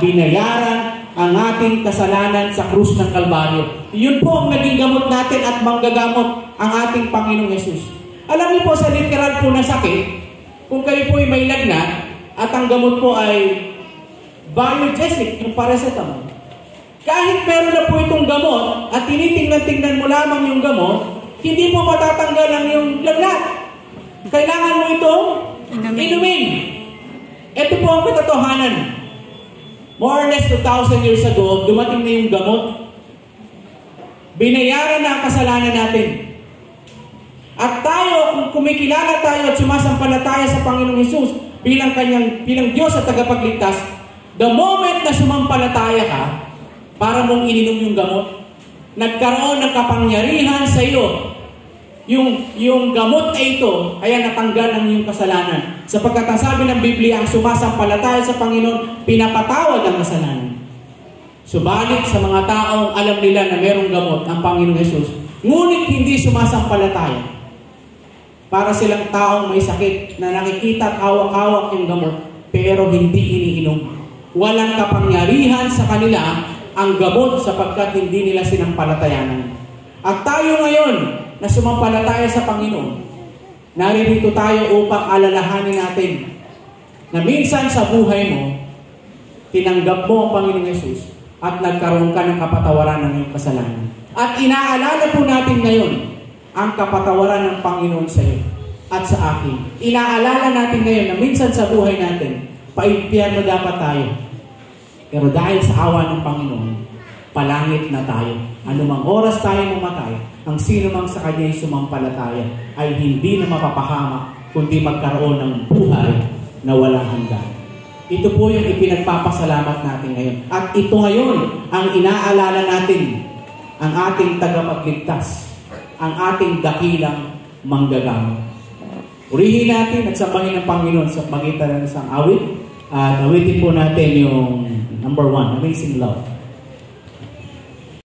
binayaran ang ating kasalanan sa krus ng Kalbaryo. Yun po ang naging gamot natin at manggagamot ang ating Panginoong Yesus. Alam niyo po sa literal po na sakit, kung kayo po ay may lagnat at ang gamot po ay biogesic, yung paracetamol. Kahit meron na po itong gamot at tinitingnan-tingnan mo lamang yung gamot, hindi mo matatanggal ang yung lagnat. Kailangan mo itong inumin. Ito po ang katotohanan. More or less 2,000 years ago, dumating na yung gamot. Binayaran na ang kasalanan natin. At tayo, kung kumikilala tayo at sumasampalataya sa Panginoong Hesus bilang Diyos at tagapagligtas, the moment na sumampalataya ka, para mong ininom yung gamot, nagkaroon ng kapangyarihan sa iyo. Yung gamot ay ito, kaya natanggal ang iyong kasalanan. Sapagkat ang sabi ng Biblia, ang sumasampalataya sa Panginoon, pinapatawad ang kasalanan. Subalit sa mga taong alam nila na merong gamot ang Panginoong Hesus, ngunit hindi sumasampalataya. Para silang taong may sakit na nakikita at hawak-hawak yung gamot, pero hindi iniinom. Walang kapangyarihan sa kanila ang gamot sapagkat hindi nila sinampalatayanan. At tayo ngayon na sumampalataya sa Panginoon, naririto tayo upang alalahanin natin na minsan sa buhay mo, tinanggap mo ang Panginoong Yesus at nagkaroon ka ng kapatawaran ng iyong kasalanan. At inaalala po natin ngayon ang kapatawaran ng Panginoon sa iyo at sa akin. Inaalala natin ngayon na minsan sa buhay natin, pa-impyerno dapat tayo. Pero dahil sa awa ng Panginoon, palangit na tayo. Anumang oras tayo mamatay, ang sino mang sa Kanya ay sumampalataya ay hindi na mapapahamak, kundi magkaroon ng buhay na walang hanggan. Ito po yung ipinagpapasalamat natin ngayon. At ito ngayon ang inaalala natin, ang ating tagapagligtas, ang ating dakilang manggagamot. Purihin natin at sambahin ng Panginoon sa pagitan ng isang awit. At awitin po natin yung number 1, Amazing Love.